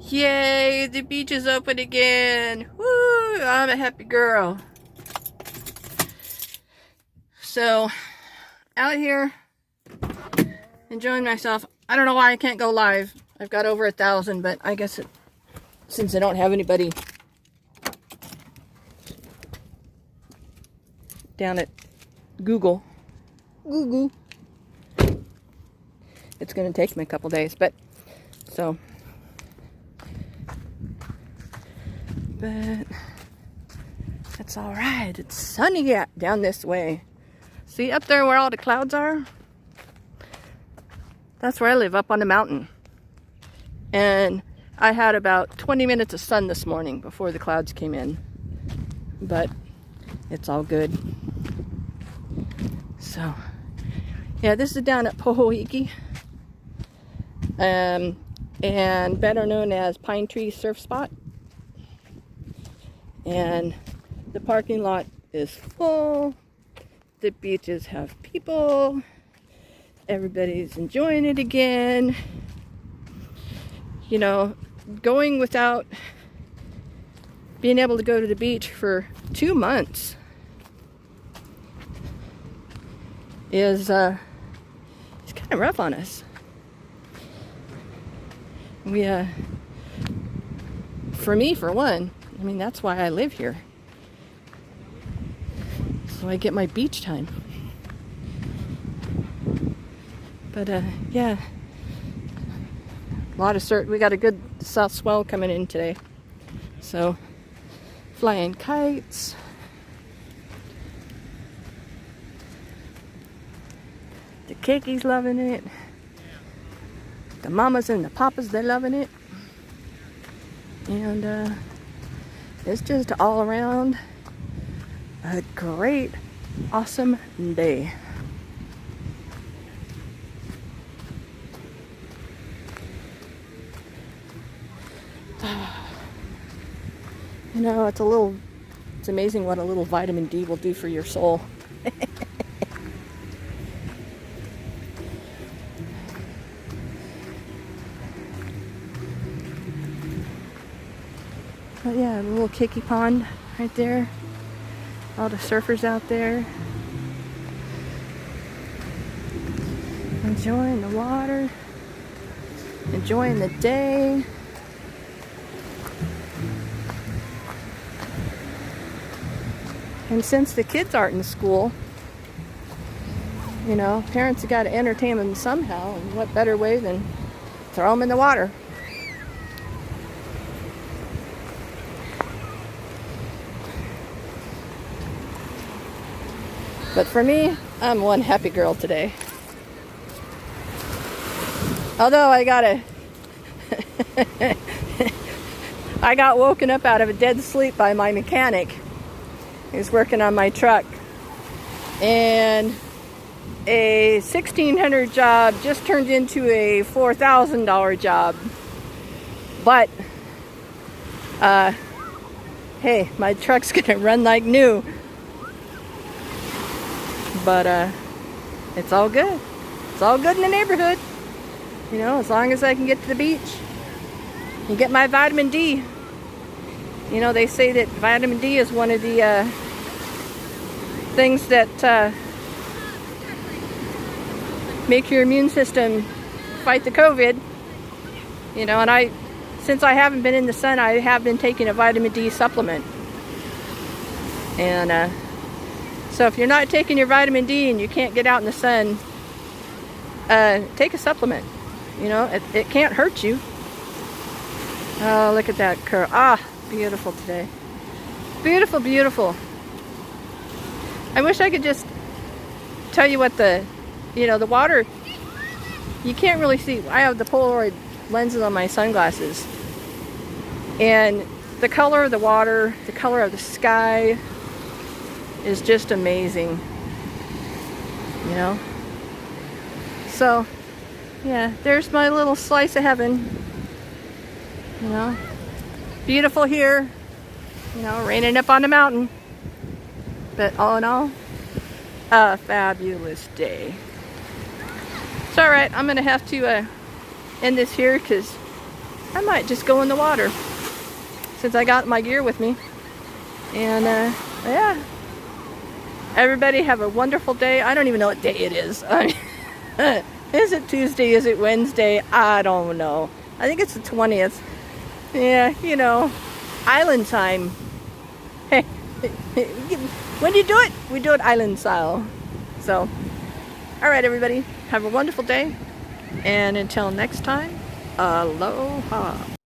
Yay, the beach is open again. Woo, I'm a happy girl. So, out here, enjoying myself. I don't know why I can't go live. I've got over 1,000, but I guess since I don't have anybody down at Google, it's going to take me a couple days, but that's all right. It's sunny down this way. See up there where all the clouds are? That's where I live, up on the mountain. And I had about 20 minutes of sun this morning before the clouds came in. But it's all good. So, yeah, this is down at Pohoiki. And better known as Pine Tree Surf Spot. And the parking lot is full. The beaches have people. Everybody's enjoying it again. You know, going without being able to go to the beach for 2 months is it's kind of rough on us. For me, for one, I mean, that's why I live here. So I get my beach time. But yeah, a lot of surf. We got a good south swell coming in today. So flying kites. The keki's loving it. The mamas and the papas, they're loving it. And it's just all around a great, awesome day. You know, it's amazing what a little vitamin D will do for your soul. But yeah, a little kicky pond right there. All the surfers out there. Enjoying the water. Enjoying the day. And since the kids aren't in school, you know, parents have got to entertain them somehow. And what better way than throw them in the water? But for me, I'm one happy girl today. Although I got woken up out of a dead sleep by my mechanic. He was working on my truck. And a $1,600 job just turned into a $4,000 job. But, hey, my truck's gonna run like new. But it's all good. It's all good in the neighborhood. You know, as long as I can get to the beach and get my vitamin D. You know, they say that vitamin D is one of the things that make your immune system fight the COVID. You know, and since I haven't been in the sun, I have been taking a vitamin D supplement. And so if you're not taking your vitamin D and you can't get out in the sun, take a supplement. You know, it can't hurt you. Oh, look at that curl. Ah, beautiful today. Beautiful, beautiful. I wish I could just tell you what the water, you can't really see. I have the Polaroid lenses on my sunglasses. And the color of the water, the color of the sky is just amazing. You know? So, yeah, there's my little slice of heaven. You know? Beautiful here. You know, raining up on the mountain. But all in all, a fabulous day. It's alright, I'm going to have to end this here because I might just go in the water since I got my gear with me. And yeah, everybody have a wonderful day. I don't even know what day it is. I mean, is it Tuesday? Is it Wednesday? I don't know. I think it's the 20th. Yeah, you know, island time. Hey, when do you do it? We do it island style. So, all right, everybody, have a wonderful day. And until next time, aloha.